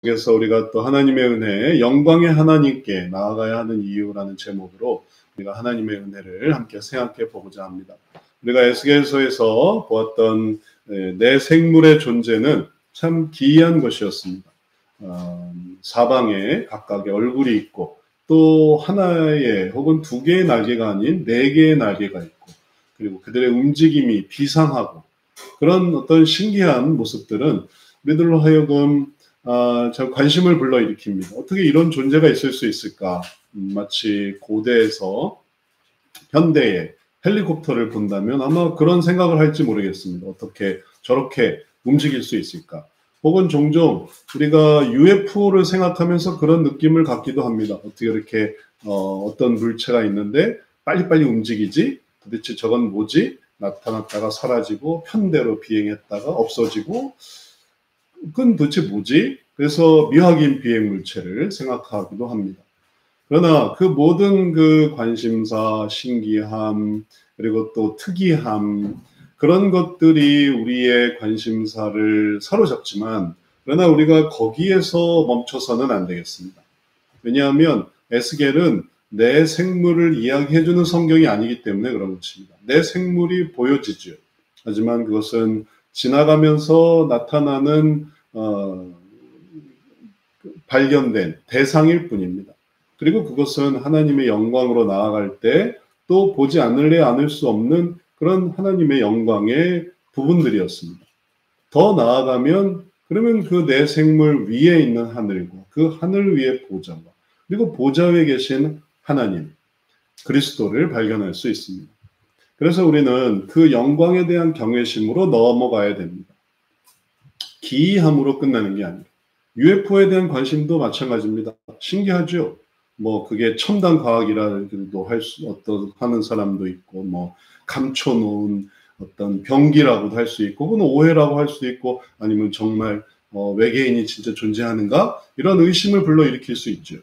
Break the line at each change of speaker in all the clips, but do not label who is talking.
그래서 우리가 또 하나님의 은혜, 영광의 하나님께 나아가야 하는 이유라는 제목으로 우리가 하나님의 은혜를 함께 생각해 보고자 합니다. 우리가 에스겔서에서 보았던 내 생물의 존재는 참 기이한 것이었습니다. 사방에 각각의 얼굴이 있고 또 하나의 혹은 두 개의 날개가 아닌 네 개의 날개가 있고 그리고 그들의 움직임이 비상하고 그런 어떤 신기한 모습들은 우리들로 하여금 참 관심을 불러일으킵니다. 어떻게 이런 존재가 있을 수 있을까? 마치 고대에서 현대의 헬리콥터를 본다면 아마 그런 생각을 할지 모르겠습니다. 어떻게 저렇게 움직일 수 있을까? 혹은 종종 우리가 UFO를 생각하면서 그런 느낌을 갖기도 합니다. 어떻게 이렇게 어떤 물체가 있는데 빨리빨리 움직이지? 도대체 저건 뭐지? 나타났다가 사라지고 편대로 비행했다가 없어지고 그건 도대체 뭐지? 그래서 미확인 비행 물체를 생각하기도 합니다. 그러나 그 모든 그 관심사, 신기함, 그리고 또 특이함, 그런 것들이 우리의 관심사를 사로잡지만, 그러나 우리가 거기에서 멈춰서는 안 되겠습니다. 왜냐하면 에스겔은 내 생물을 이야기해주는 성경이 아니기 때문에 그런 것입니다. 내 생물이 보여지죠. 하지만 그것은 지나가면서 나타나는 발견된 대상일 뿐입니다. 그리고 그것은 하나님의 영광으로 나아갈 때 또 보지 않을 수 없는 그런 하나님의 영광의 부분들이었습니다. 더 나아가면 그러면 그 내 생물 위에 있는 하늘과 그 하늘 위의 보좌와 그리고 보좌 위에 계신 하나님, 그리스도를 발견할 수 있습니다. 그래서 우리는 그 영광에 대한 경외심으로 넘어가야 됩니다. 기이함으로 끝나는 게 아니라 UFO에 대한 관심도 마찬가지입니다. 신기하죠? 뭐 그게 첨단 과학이라도 하는 사람도 있고 뭐 감춰놓은 어떤 병기라고도 할 수 있고 혹은 오해라고 할 수도 있고 아니면 정말 외계인이 진짜 존재하는가? 이런 의심을 불러일으킬 수 있죠.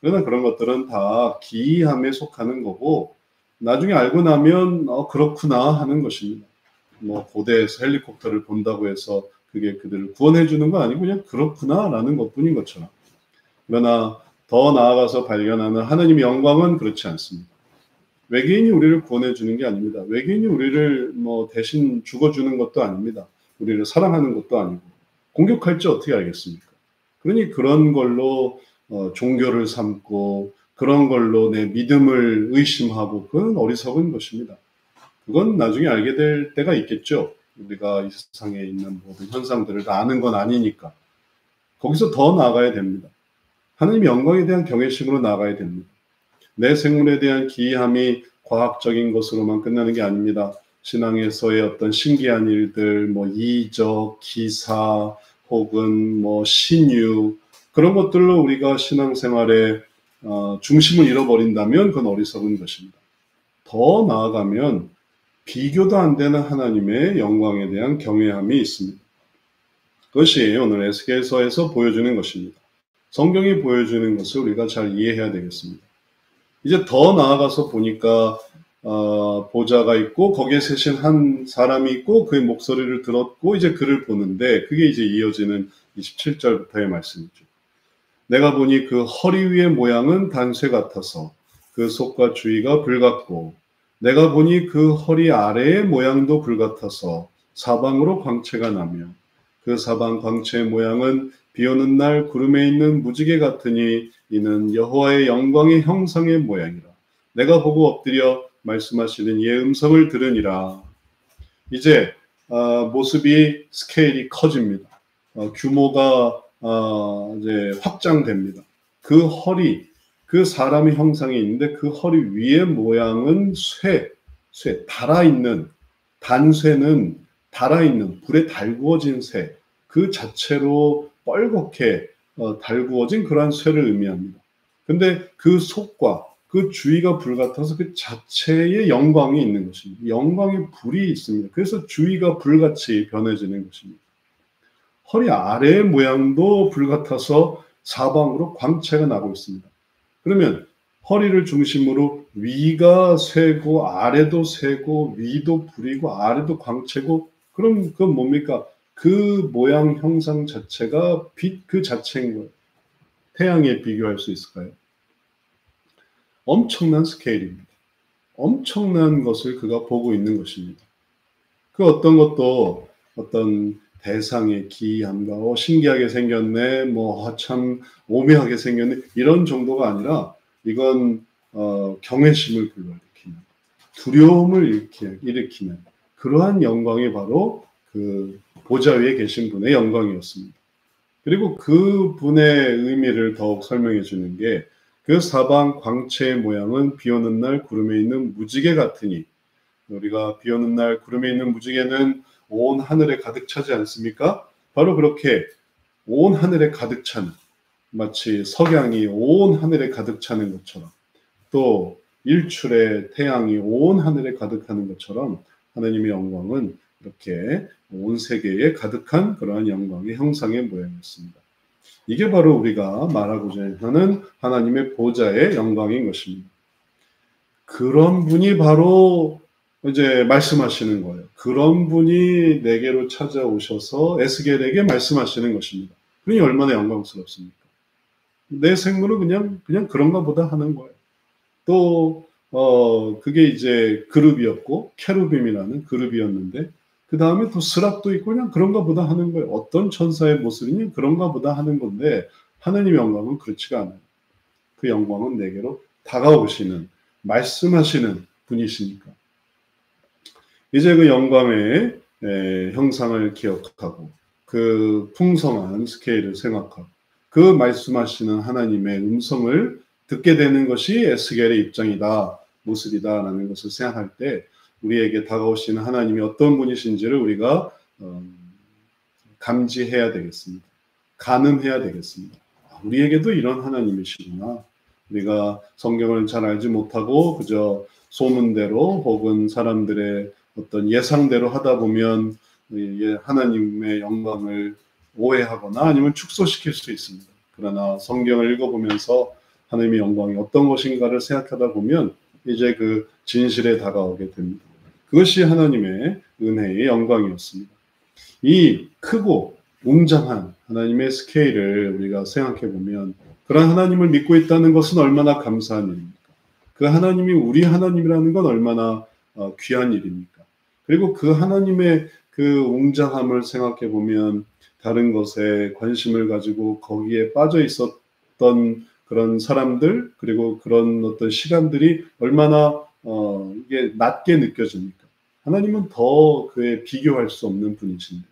그러나 그런 것들은 다 기이함에 속하는 거고 나중에 알고 나면 그렇구나 하는 것입니다. 뭐 고대에서 헬리콥터를 본다고 해서 그게 그들을 구원해 주는 거 아니고 그냥 그렇구나라는 것뿐인 것처럼. 그러나 더 나아가서 발견하는 하나님의 영광은 그렇지 않습니다. 외계인이 우리를 구원해 주는 게 아닙니다. 외계인이 우리를 뭐 대신 죽어주는 것도 아닙니다. 우리를 사랑하는 것도 아니고 공격할지 어떻게 알겠습니까? 그러니 그런 걸로 종교를 삼고 그런 걸로 내 믿음을 의심하고 그건 어리석은 것입니다. 그건 나중에 알게 될 때가 있겠죠. 우리가 이 세상에 있는 모든 현상들을 다 아는 건 아니니까. 거기서 더 나아가야 됩니다. 하나님의 영광에 대한 경외심으로 나아가야 됩니다. 내 생물에 대한 기이함이 과학적인 것으로만 끝나는 게 아닙니다. 신앙에서의 어떤 신기한 일들, 뭐 이적, 기사, 혹은 뭐 신유, 그런 것들로 우리가 신앙생활에 중심을 잃어버린다면 그건 어리석은 것입니다. 더 나아가면 비교도 안 되는 하나님의 영광에 대한 경외함이 있습니다. 그것이 오늘 에스겔서에서 보여주는 것입니다. 성경이 보여주는 것을 우리가 잘 이해해야 되겠습니다. 이제 더 나아가서 보니까 보좌가 있고 거기에 세신 한 사람이 있고 그의 목소리를 들었고 이제 그를 보는데 그게 이제 이어지는 27절부터의 말씀이죠. 내가 보니 그 허리 위의 모양은 단쇠 같아서 그 속과 주위가 불같고 내가 보니 그 허리 아래의 모양도 불같아서 사방으로 광채가 나며 그 사방 광채의 모양은 비오는 날 구름에 있는 무지개 같으니 이는 여호와의 영광의 형상의 모양이라. 내가 보고 엎드려 말씀하시는 이의 음성을 들으니라. 이제 모습이 스케일이 커집니다. 규모가 이제 확장됩니다. 그 허리, 그 사람의 형상이 있는데 그 허리 위의 모양은 쇠, 달아있는, 단쇠는 달아있는 불에 달구어진 쇠, 그 자체로 뻘겋게 달구어진 그러한 쇠를 의미합니다. 근데 그 속과 그 주위가 불같아서 그 자체의 영광이 있는 것입니다. 영광의 불이 있습니다. 그래서 주위가 불같이 변해지는 것입니다. 허리 아래의 모양도 불같아서 사방으로 광채가 나고 있습니다. 그러면 허리를 중심으로 위가 쇠고 아래도 쇠고 위도 불이고 아래도 광채고 그럼 그건 뭡니까? 그 모양 형상 자체가 빛 그 자체인 거예요. 태양에 비교할 수 있을까요? 엄청난 스케일입니다. 엄청난 것을 그가 보고 있는 것입니다. 그 어떤 것도 어떤 대상의 기이함과 신기하게 생겼네, 참 오묘하게 생겼네, 이런 정도가 아니라 이건 경외심을 불러일으키는, 두려움을 일으키는 그러한 영광이 바로 그 보좌 위에 계신 분의 영광이었습니다. 그리고 그 분의 의미를 더욱 설명해 주는 게, 그 사방 광채의 모양은 비 오는 날 구름에 있는 무지개 같으니, 우리가 비 오는 날 구름에 있는 무지개는 온 하늘에 가득 차지 않습니까? 바로 그렇게 온 하늘에 가득 차는, 마치 석양이 온 하늘에 가득 차는 것처럼, 또 일출의 태양이 온 하늘에 가득하는 것처럼 하나님의 영광은 이렇게 온 세계에 가득한 그러한 영광의 형상의 모양이었습니다. 이게 바로 우리가 말하고자 하는 하나님의 보좌의 영광인 것입니다. 그런 분이 바로 이제 말씀하시는 거예요. 그런 분이 내게로 찾아오셔서 에스겔에게 말씀하시는 것입니다. 그러니 얼마나 영광스럽습니까? 내 생물은 그냥 그런가 보다 하는 거예요. 또 그게 이제 그룹이었고, 케루빔이라는 그룹이었는데, 그 다음에 또 스랍도 있고, 그냥 그런가 보다 하는 거예요. 어떤 천사의 모습이냐, 그런가 보다 하는 건데, 하나님의 영광은 그렇지가 않아요. 그 영광은 내게로 다가오시는, 말씀하시는 분이시니까. 이제 그 영광의 형상을 기억하고, 그 풍성한 스케일을 생각하고, 그 말씀하시는 하나님의 음성을 듣게 되는 것이 에스겔의 입장이다, 모습이다라는 것을 생각할 때, 우리에게 다가오시는 하나님이 어떤 분이신지를 우리가 감지해야 되겠습니다. 가늠해야 되겠습니다. 우리에게도 이런 하나님이시구나. 우리가 성경을 잘 알지 못하고 그저 소문대로 혹은 사람들의 어떤 예상대로 하다 보면 하나님의 영광을 오해하거나 아니면 축소시킬 수 있습니다. 그러나 성경을 읽어보면서 하나님의 영광이 어떤 것인가를 생각하다 보면 이제 그 진실에 다가오게 됩니다. 그것이 하나님의 은혜의 영광이었습니다. 이 크고 웅장한 하나님의 스케일을 우리가 생각해 보면, 그런 하나님을 믿고 있다는 것은 얼마나 감사한 일입니까? 그 하나님이 우리 하나님이라는 건 얼마나 귀한 일입니까? 그리고 그 하나님의 그 웅장함을 생각해 보면, 다른 것에 관심을 가지고 거기에 빠져 있었던 그런 사람들, 그리고 그런 어떤 시간들이 얼마나 이게 낮게 느껴집니까? 하나님은 더 그에 비교할 수 없는 분이신데,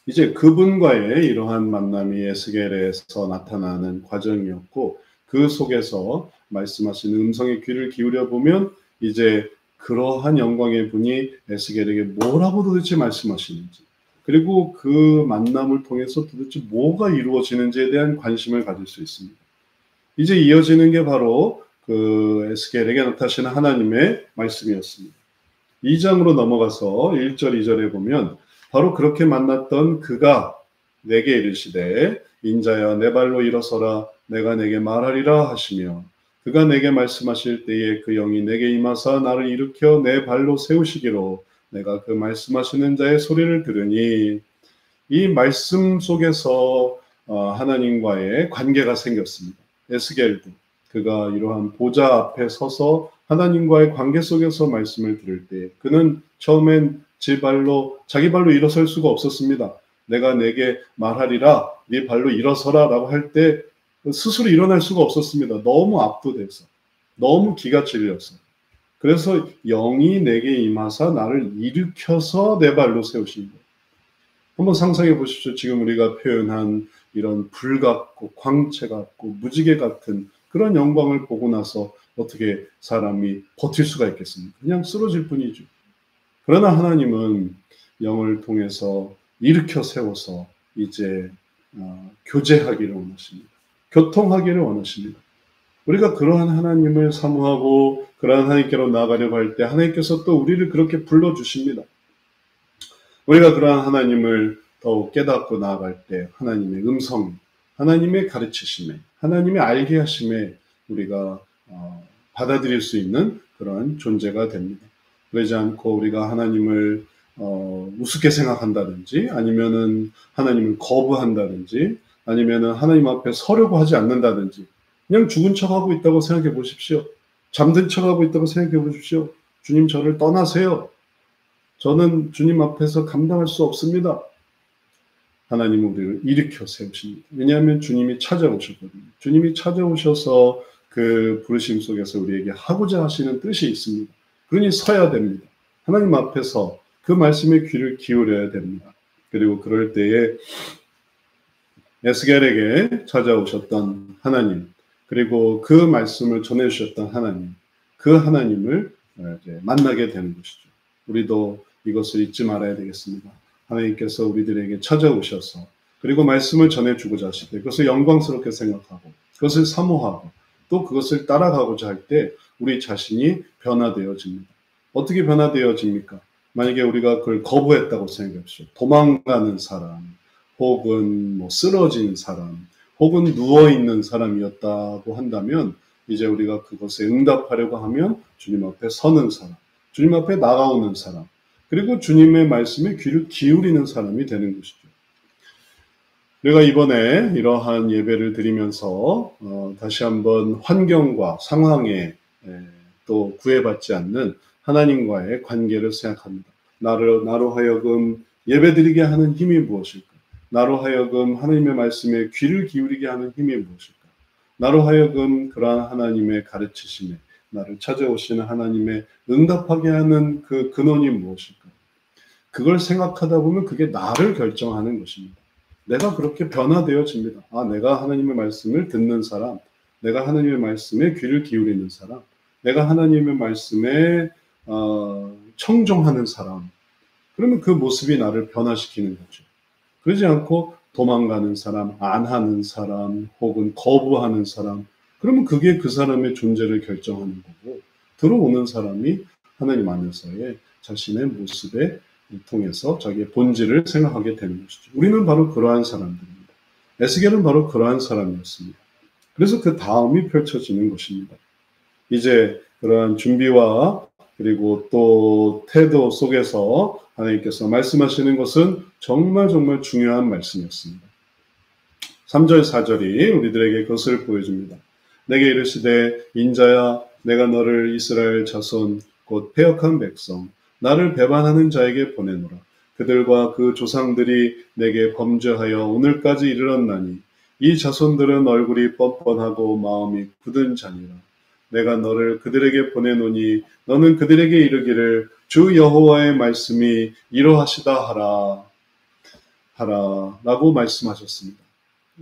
이제 그분과의 이러한 만남이 에스겔에서 나타나는 과정이었고, 그 속에서 말씀하시는 음성의 귀를 기울여 보면 이제 그러한 영광의 분이 에스겔에게 뭐라고 도대체 말씀하시는지, 그리고 그 만남을 통해서 도대체 뭐가 이루어지는지에 대한 관심을 가질 수 있습니다. 이제 이어지는 게 바로 그 에스겔에게 나타나시는 하나님의 말씀이었습니다. 2장으로 넘어가서 1절 2절에 보면, 바로 그렇게 만났던 그가 내게 이르시되 인자야 내 발로 일어서라, 내가 내게 말하리라 하시며, 그가 내게 말씀하실 때에 그 영이 내게 임하사 나를 일으켜 내 발로 세우시기로 내가 그 말씀하시는 자의 소리를 들으니, 이 말씀 속에서 하나님과의 관계가 생겼습니다. 에스겔도 그가 이러한 보좌 앞에 서서 하나님과의 관계 속에서 말씀을 들을 때, 그는 처음엔 자기 발로 일어설 수가 없었습니다. 내가 내게 말하리라, 네 발로 일어서라 라고 할 때 스스로 일어날 수가 없었습니다. 너무 압도돼서, 너무 기가 찔려서. 그래서 영이 내게 임하사 나를 일으켜서 내 발로 세우신 거예요. 한번 상상해 보십시오. 지금 우리가 표현한 이런 불 같고 광채 같고 무지개 같은 그런 영광을 보고 나서 어떻게 사람이 버틸 수가 있겠습니까? 그냥 쓰러질 뿐이죠. 그러나 하나님은 영을 통해서 일으켜 세워서 이제 교제하기를 원하십니다. 교통하기를 원하십니다. 우리가 그러한 하나님을 사모하고 그러한 하나님께로 나아가려고 할 때 하나님께서 또 우리를 그렇게 불러주십니다. 우리가 그러한 하나님을 더욱 깨닫고 나아갈 때 하나님의 음성, 하나님의 가르치심에, 하나님의 알게 하심에 우리가 받아들일 수 있는 그러한 존재가 됩니다. 그러지 않고 우리가 하나님을 우습게 생각한다든지, 아니면은 하나님을 거부한다든지, 아니면은 하나님 앞에 서려고 하지 않는다든지, 그냥 죽은 척하고 있다고 생각해 보십시오. 잠든 척하고 있다고 생각해 보십시오. 주님, 저를 떠나세요. 저는 주님 앞에서 감당할 수 없습니다. 하나님은 우리를 일으켜 세우십니다. 왜냐하면 주님이 찾아오셨거든요. 주님이 찾아오셔서 그 부르심 속에서 우리에게 하고자 하시는 뜻이 있습니다. 그러니 서야 됩니다. 하나님 앞에서 그 말씀에 귀를 기울여야 됩니다. 그리고 그럴 때에 에스겔에게 찾아오셨던 하나님, 그리고 그 말씀을 전해주셨던 하나님, 그 하나님을 이제 만나게 되는 것이죠. 우리도 이것을 잊지 말아야 되겠습니다. 하나님께서 우리들에게 찾아오셔서 그리고 말씀을 전해주고자 하실 때 그것을 영광스럽게 생각하고 그것을 사모하고 또 그것을 따라가고자 할 때 우리 자신이 변화되어집니다. 어떻게 변화되어집니까? 만약에 우리가 그걸 거부했다고 생각해보십시오. 도망가는 사람, 혹은 뭐 쓰러진 사람, 혹은 누워있는 사람이었다고 한다면 이제 우리가 그것에 응답하려고 하면 주님 앞에 서는 사람, 주님 앞에 나아오는 사람, 그리고 주님의 말씀에 귀를 기울이는 사람이 되는 것이죠. 우리가 이번에 이러한 예배를 드리면서 다시 한번 환경과 상황에 또 구애받지 않는 하나님과의 관계를 생각합니다. 나로 하여금 예배드리게 하는 힘이 무엇일까? 나로 하여금 하나님의 말씀에 귀를 기울이게 하는 힘이 무엇일까? 나로 하여금 그러한 하나님의 가르치심에 나를 찾아오시는 하나님의 응답하게 하는 그 근원이 무엇일까? 그걸 생각하다 보면 그게 나를 결정하는 것입니다. 내가 그렇게 변화되어집니다. 내가 하나님의 말씀을 듣는 사람, 내가 하나님의 말씀에 귀를 기울이는 사람, 내가 하나님의 말씀에 청종하는 사람, 그러면 그 모습이 나를 변화시키는 거죠. 그러지 않고 도망가는 사람, 안 하는 사람, 혹은 거부하는 사람, 그러면 그게 그 사람의 존재를 결정하는 거고, 들어오는 사람이 하나님 안에서의 자신의 모습에 통해서 자기의 본질을 생각하게 되는 것이죠. 우리는 바로 그러한 사람들입니다. 에스겔은 바로 그러한 사람이었습니다. 그래서 그 다음이 펼쳐지는 것입니다. 이제 그러한 준비와 그리고 또 태도 속에서 하나님께서 말씀하시는 것은 정말 중요한 말씀이었습니다. 3절 4절이 우리들에게 그것을 보여줍니다. 내게 이르시되 인자야 내가 너를 이스라엘 자손 곧 패역한 백성 나를 배반하는 자에게 보내노라. 그들과 그 조상들이 내게 범죄하여 오늘까지 이르렀나니 이 자손들은 얼굴이 뻔뻔하고 마음이 굳은 자니라. 내가 너를 그들에게 보내노니 너는 그들에게 이르기를 주 여호와의 말씀이 이러하시다 하라 라고 말씀하셨습니다.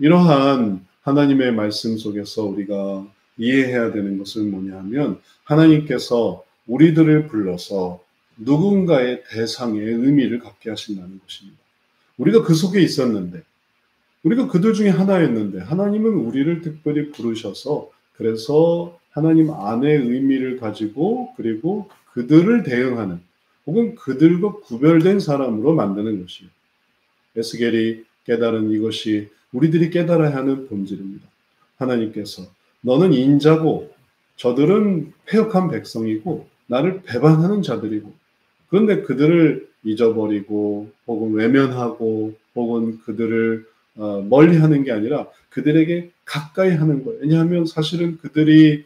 이러한 하나님의 말씀 속에서 우리가 이해해야 되는 것은 뭐냐 하면 하나님께서 우리들을 불러서 누군가의 대상의 의미를 갖게 하신다는 것입니다. 우리가 그 속에 있었는데 우리가 그들 중에 하나였는데 하나님은 우리를 특별히 부르셔서 그래서 하나님 안의 의미를 가지고 그리고 그들을 대응하는 혹은 그들과 구별된 사람으로 만드는 것이에요. 에스겔이 깨달은 이것이 우리들이 깨달아야 하는 본질입니다. 하나님께서 너는 인자고 저들은 패역한 백성이고 나를 배반하는 자들이고 그런데 그들을 잊어버리고 혹은 외면하고 혹은 그들을 멀리하는 게 아니라 그들에게 가까이 하는 거예요. 왜냐하면 사실은 그들의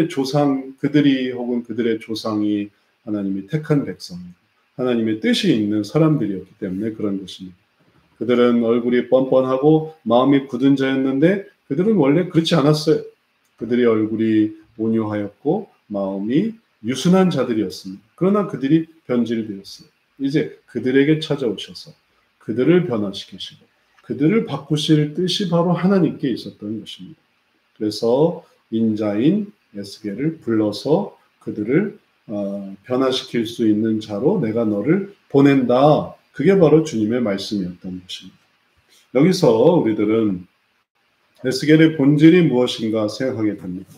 조상, 혹은 그들의 조상이 하나님이 택한 백성, 하나님의 뜻이 있는 사람들이었기 때문에 그런 것입니다. 그들은 얼굴이 뻔뻔하고 마음이 굳은 자였는데 그들은 원래 그렇지 않았어요. 그들의 얼굴이 온유하였고 마음이 유순한 자들이었습니다. 그러나 그들이 변질되었어요. 이제 그들에게 찾아오셔서 그들을 변화시키시고 그들을 바꾸실 뜻이 바로 하나님께 있었던 것입니다. 그래서 인자인 에스겔을 불러서 그들을 변화시킬 수 있는 자로 내가 너를 보낸다. 그게 바로 주님의 말씀이었던 것입니다. 여기서 우리들은 에스겔의 본질이 무엇인가 생각하게 됩니다.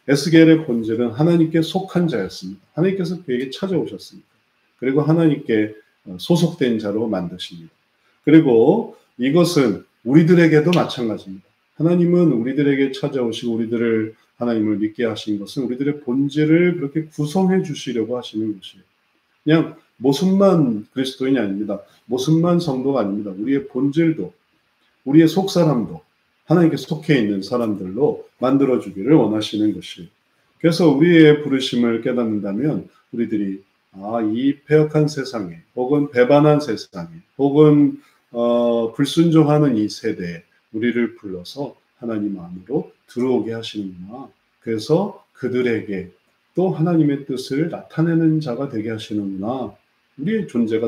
에스겔의 본질은 하나님께 속한 자였습니다. 하나님께서 그에게 찾아오셨습니다. 그리고 하나님께 소속된 자로 만드십니다. 그리고 이것은 우리들에게도 마찬가지입니다. 하나님은 우리들에게 찾아오시고 우리들을 하나님을 믿게 하신 것은 우리들의 본질을 그렇게 구성해 주시려고 하시는 것이에요. 그냥 모습만 그리스도인이 아닙니다. 모습만 성도가 아닙니다. 우리의 본질도, 우리의 속사람도 하나님께 속해 있는 사람들로 만들어주기를 원하시는 것이에요. 그래서 우리의 부르심을 깨닫는다면 우리들이 이 패역한 세상에, 혹은 배반한 세상에, 혹은 불순종하는 이 세대에 우리를 불러서 하나님 안으로 들어오게 하시는구나. 그래서 그들에게 또 하나님의 뜻을 나타내는 자가 되게 하시는구나. 우리의 존재가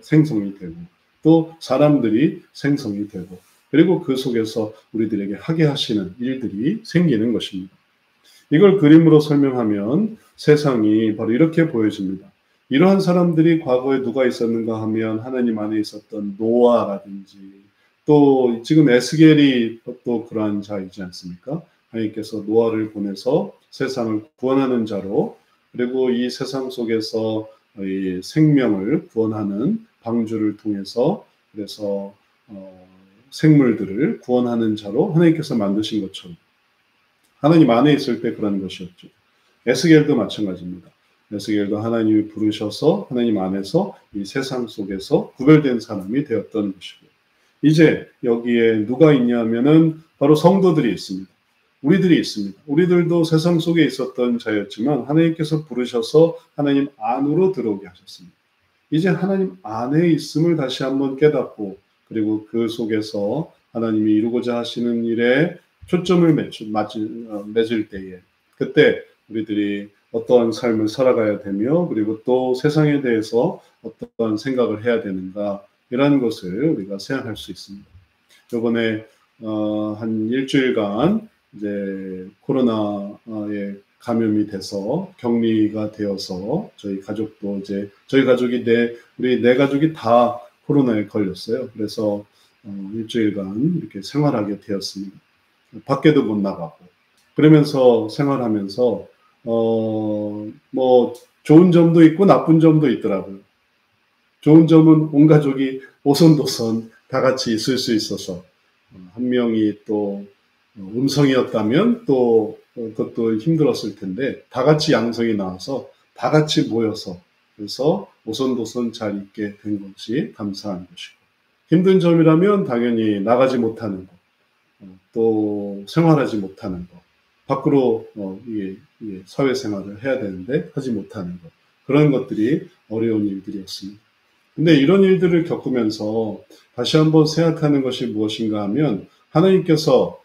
생성이 되고, 또 사람들이 생성이 되고, 그리고 그 속에서 우리들에게 하게 하시는 일들이 생기는 것입니다. 이걸 그림으로 설명하면 세상이 바로 이렇게 보여집니다. 이러한 사람들이 과거에 누가 있었는가 하면 하나님 안에 있었던 노아라든지, 또 지금 에스겔이 또 그러한 자이지 않습니까? 하나님께서 노아를 보내서 세상을 구원하는 자로, 그리고 이 세상 속에서 이 생명을 구원하는 방주를 통해서, 그래서 생물들을 구원하는 자로 하나님께서 만드신 것처럼 하나님 안에 있을 때 그런 것이었죠. 에스겔도 마찬가지입니다. 에스겔도 하나님이 부르셔서 하나님 안에서 이 세상 속에서 구별된 사람이 되었던 것이고, 이제 여기에 누가 있냐면은 바로 성도들이 있습니다. 우리들이 있습니다. 우리들도 세상 속에 있었던 자였지만 하나님께서 부르셔서 하나님 안으로 들어오게 하셨습니다. 이제 하나님 안에 있음을 다시 한번 깨닫고, 그리고 그 속에서 하나님이 이루고자 하시는 일에 초점을 맺을 때에, 그때 우리들이 어떠한 삶을 살아가야 되며, 그리고 또 세상에 대해서 어떠한 생각을 해야 되는가, 이런 것을 우리가 생각할 수 있습니다. 이번에 한 일주일간 이제 코로나에 감염이 돼서 격리가 되어서 저희 가족도 이제 저희 가족이 우리 네 가족이 다 코로나에 걸렸어요. 그래서 일주일간 이렇게 생활하게 되었습니다. 밖에도 못 나가고, 그러면서 생활하면서 뭐 좋은 점도 있고 나쁜 점도 있더라고요. 좋은 점은 온 가족이 오손도손 다 같이 있을 수 있어서, 한 명이 또 음성이었다면 또 그것도 힘들었을 텐데 다 같이 양성이 나와서 다 같이 모여서, 그래서 오손도손 잘 있게 된 것이 감사한 것이고, 힘든 점이라면 당연히 나가지 못하는 것, 또 생활하지 못하는 것, 밖으로 사회생활을 해야 되는데 하지 못하는 것, 그런 것들이 어려운 일들이었습니다. 근데 이런 일들을 겪으면서 다시 한번 생각하는 것이 무엇인가 하면, 하나님께서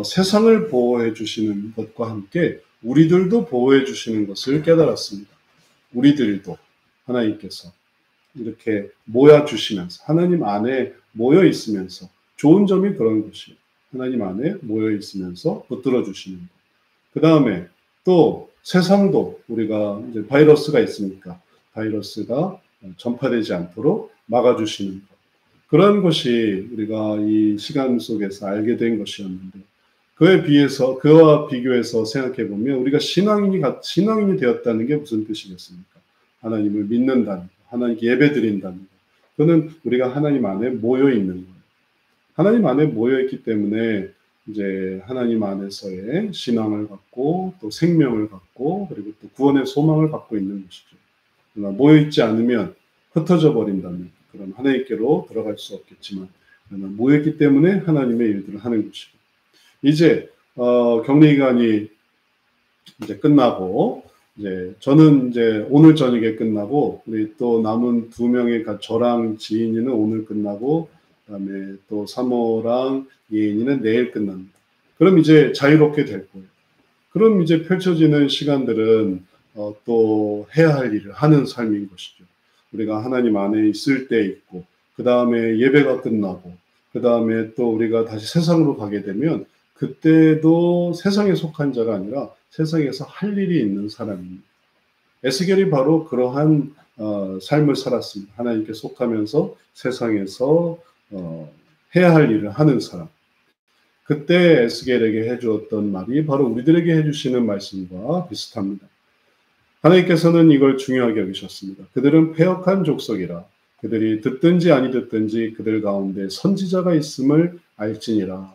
세상을 보호해 주시는 것과 함께 우리들도 보호해 주시는 것을 깨달았습니다. 우리들도 하나님께서 이렇게 모여 주시면서, 하나님 안에 모여 있으면서, 좋은 점이 그런 것이에요. 하나님 안에 모여 있으면서 붙들어 주시는 것. 그 다음에 또 세상도, 우리가 이제 바이러스가 있으니까 바이러스가 전파되지 않도록 막아주시는 것. 그런 것이 우리가 이 시간 속에서 알게 된 것이었는데, 그와 비교해서 생각해 보면 우리가 신앙인이 되었다는 게 무슨 뜻이겠습니까? 하나님을 믿는다는 것, 하나님께 예배드린다는 것. 그거는 우리가 하나님 안에 모여 있는 거예요. 하나님 안에 모여 있기 때문에 이제 하나님 안에서의 신앙을 갖고, 또 생명을 갖고, 그리고 또 구원의 소망을 갖고 있는 것이죠. 그러나 모여 있지 않으면, 흩어져 버린다면 그럼 하나님께로 들어갈 수 없겠지만, 그러나 모여 있기 때문에 하나님의 일들을 하는 것이고, 이제 격리 기간이 이제 끝나고, 이제 저는 이제 오늘 저녁에 끝나고, 우리 또 남은 2명의 저랑 지인이는 오늘 끝나고, 그다음에 또 사모랑 예인이는 내일 끝납니다. 그럼 이제 자유롭게 될 거예요. 그럼 이제 펼쳐지는 시간들은 또 해야 할 일을 하는 삶인 것이죠. 우리가 하나님 안에 있을 때 있고, 그 다음에 예배가 끝나고, 그 다음에 또 우리가 다시 세상으로 가게 되면, 그때도 세상에 속한 자가 아니라 세상에서 할 일이 있는 사람입니다. 에스겔이 바로 그러한 삶을 살았습니다. 하나님께 속하면서 세상에서 해야 할 일을 하는 사람. 그때 에스겔에게 해주었던 말이 바로 우리들에게 해주시는 말씀과 비슷합니다. 하나님께서는 이걸 중요하게 여기셨습니다. 그들은 패역한 족속이라. 그들이 듣든지 아니 듣든지 그들 가운데 선지자가 있음을 알지니라.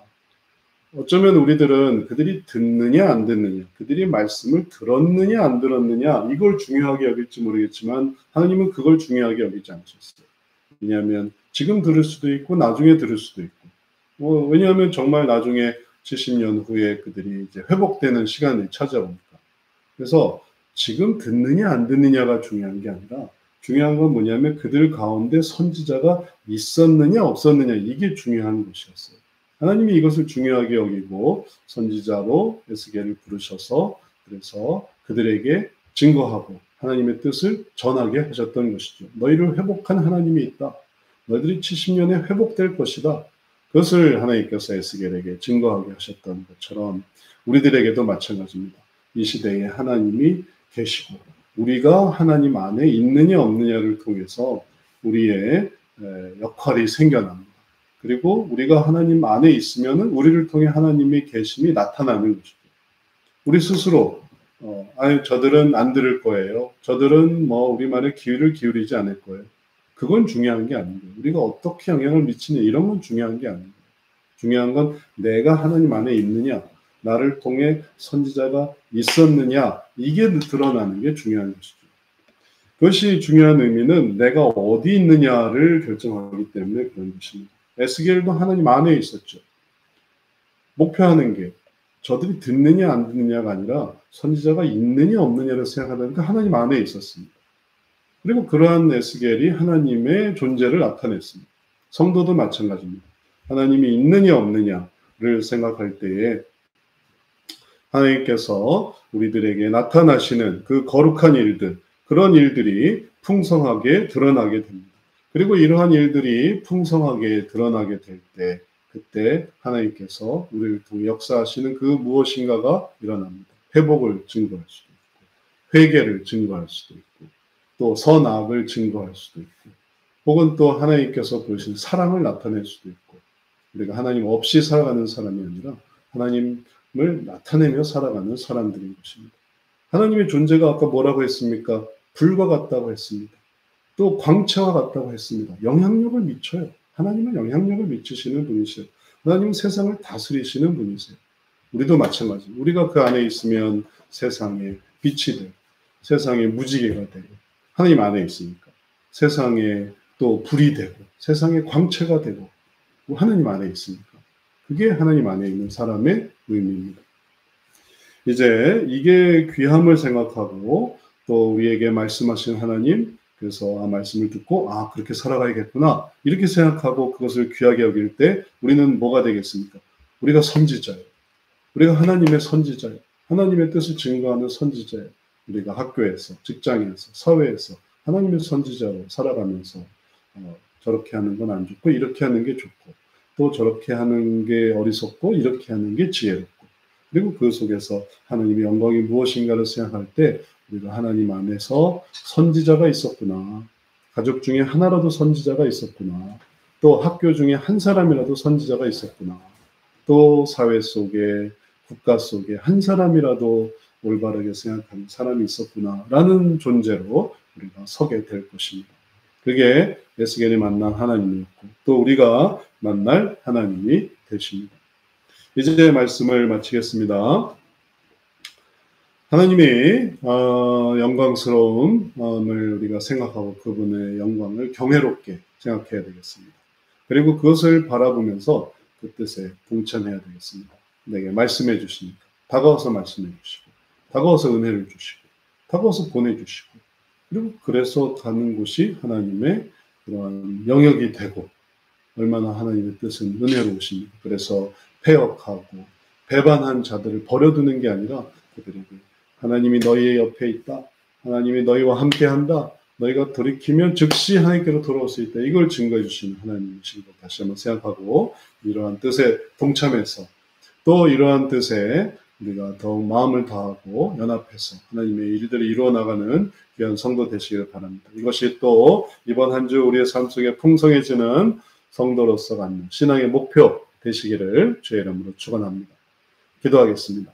어쩌면 우리들은 그들이 듣느냐 안 듣느냐, 그들이 말씀을 들었느냐 안 들었느냐 이걸 중요하게 여길지 모르겠지만 하나님은 그걸 중요하게 여기지 않으셨어요. 왜냐하면 지금 들을 수도 있고 나중에 들을 수도 있고 왜냐하면 정말 나중에 70년 후에 그들이 이제 회복되는 시간을 찾아오니까. 그래서 지금 듣느냐 안 듣느냐가 중요한 게 아니라 중요한 건 뭐냐면 그들 가운데 선지자가 있었느냐 없었느냐 이게 중요한 것이었어요. 하나님이 이것을 중요하게 여기고 선지자로 에스겔을 부르셔서 그래서 그들에게 증거하고 하나님의 뜻을 전하게 하셨던 것이죠. 너희를 회복한 하나님이 있다. 너희들이 70년에 회복될 것이다. 그것을 하나님께서 에스겔에게 증거하게 하셨던 것처럼 우리들에게도 마찬가지입니다. 이 시대에 하나님이 계시고 우리가 하나님 안에 있느냐 없느냐를 통해서 우리의 역할이 생겨납니다. 그리고 우리가 하나님 안에 있으면 우리를 통해 하나님의 계심이 나타나는 것이죠. 우리 스스로 저들은 안 들을 거예요. 저들은 우리 말에 귀를 기울이지 않을 거예요. 그건 중요한 게 아니에요. 우리가 어떻게 영향을 미치냐 이런 건 중요한 게 아니에요. 중요한 건 내가 하나님 안에 있느냐, 나를 통해 선지자가 있었느냐 이게 드러나는 게 중요한 것이죠. 그것이 중요한 의미는 내가 어디 있느냐를 결정하기 때문에 그런 것입니다. 에스겔도 하나님 안에 있었죠. 목표하는 게 저들이 듣느냐 안 듣느냐가 아니라 선지자가 있느냐 없느냐를 생각하다니까 하나님 안에 있었습니다. 그리고 그러한 에스겔이 하나님의 존재를 나타냈습니다. 성도도 마찬가지입니다. 하나님이 있느냐 없느냐를 생각할 때에 하나님께서 우리들에게 나타나시는 그 거룩한 일들, 그런 일들이 풍성하게 드러나게 됩니다. 그리고 이러한 일들이 풍성하게 드러나게 될 때, 그때 하나님께서 우리를 통해 역사하시는 그 무엇인가가 일어납니다. 회복을 증거할 수도 있고, 회개를 증거할 수도 있고, 또 선악을 증거할 수도 있고, 혹은 또 하나님께서 보여주신 사랑을 나타낼 수도 있고, 우리가 하나님 없이 살아가는 사람이 아니라 하나님을 나타내며 살아가는 사람들인 것입니다. 하나님의 존재가 아까 뭐라고 했습니까? 불과 같다고 했습니다. 또 광채와 같다고 했습니다. 영향력을 미쳐요. 하나님은 영향력을 미치시는 분이세요. 하나님은 세상을 다스리시는 분이세요. 우리도 마찬가지. 우리가 그 안에 있으면 세상에 빛이 되고 세상에 무지개가 되고 하나님 안에 있으니까 세상에 또 불이 되고 세상에 광채가 되고 하나님 안에 있으니까 그게 하나님 안에 있는 사람의 의미입니다. 이제 이게 귀함을 생각하고 또 우리에게 말씀하신 하나님 그래서 말씀을 듣고 그렇게 살아가야겠구나 이렇게 생각하고 그것을 귀하게 여길 때 우리는 뭐가 되겠습니까? 우리가 선지자예요. 우리가 하나님의 선지자예요. 하나님의 뜻을 증거하는 선지자예요. 우리가 학교에서 직장에서 사회에서 하나님의 선지자로 살아가면서 저렇게 하는 건 안 좋고 이렇게 하는 게 좋고 또 저렇게 하는 게 어리석고 이렇게 하는 게 지혜롭고 그리고 그 속에서 하나님의 영광이 무엇인가를 생각할 때 우리가 하나님 안에서 선지자가 있었구나. 가족 중에 하나라도 선지자가 있었구나. 또 학교 중에 한 사람이라도 선지자가 있었구나. 또 사회 속에 국가 속에 한 사람이라도 올바르게 생각하는 사람이 있었구나 라는 존재로 우리가 서게 될 것입니다. 그게 에스겔이 만난 하나님이었고 또 우리가 만날 하나님이 되십니다. 이제 말씀을 마치겠습니다. 하나님의 영광스러움을 우리가 생각하고 그분의 영광을 경외롭게 생각해야 되겠습니다. 그리고 그것을 바라보면서 그 뜻에 동참해야 되겠습니다. 내게 말씀해 주시니까 다가와서 말씀해 주시고 다가와서 은혜를 주시고 다가와서 보내주시고 그리고 그래서 가는 곳이 하나님의 그러한 영역이 되고 얼마나 하나님의 뜻은 은혜로우십니까. 그래서 패역하고 배반한 자들을 버려두는 게 아니라 그들에게 하나님이 너희의 옆에 있다. 하나님이 너희와 함께한다. 너희가 돌이키면 즉시 하나님께로 돌아올 수 있다. 이걸 증거해 주시는 하나님이신 것 다시 한번 생각하고 이러한 뜻에 동참해서 또 이러한 뜻에 우리가 더욱 마음을 다하고 연합해서 하나님의 일들을 이루어 나가는 귀한 성도 되시기를 바랍니다. 이것이 또 이번 한 주 우리의 삶 속에 풍성해지는 성도로서 갖는 신앙의 목표 되시기를 주의 이름으로 축원합니다. 기도하겠습니다.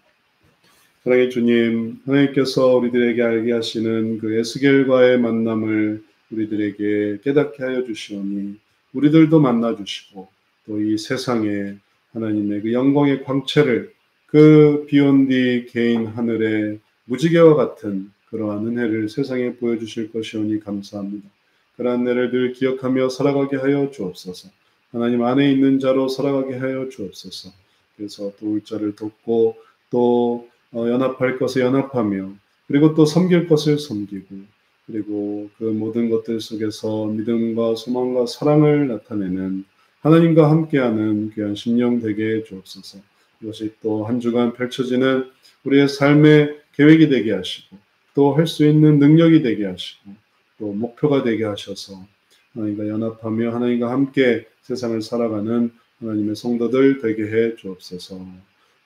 사랑의 주님, 하나님께서 우리들에게 알게 하시는 그 에스겔과의 만남을 우리들에게 깨닫게 하여 주시오니 우리들도 만나 주시고 또 이 세상에 하나님의 그 영광의 광채를 그 비온디 개인 하늘의 무지개와 같은 그러한 은혜를 세상에 보여주실 것이오니 감사합니다. 그러한 은혜를 늘 기억하며 살아가게 하여 주옵소서. 하나님 안에 있는 자로 살아가게 하여 주옵소서. 그래서 도울 자를 돕고 또 연합할 것에 연합하며 그리고 또 섬길 것을 섬기고 그리고 그 모든 것들 속에서 믿음과 소망과 사랑을 나타내는 하나님과 함께하는 귀한 심령 되게 해 주옵소서. 이것이 또 한 주간 펼쳐지는 우리의 삶의 계획이 되게 하시고 또 할 수 있는 능력이 되게 하시고 또 목표가 되게 하셔서 하나님과 연합하며 하나님과 함께 세상을 살아가는 하나님의 성도들 되게 해 주옵소서.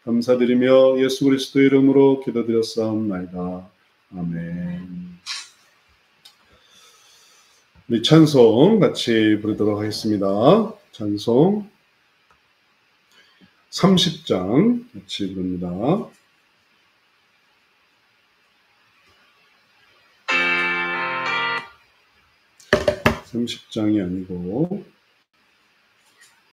감사드리며 예수 그리스도 이름으로 기도드렸사옵나이다. 아멘. 우리 찬송 같이 부르도록 하겠습니다. 찬송 30장 같이 부릅니다. 30장이 아니고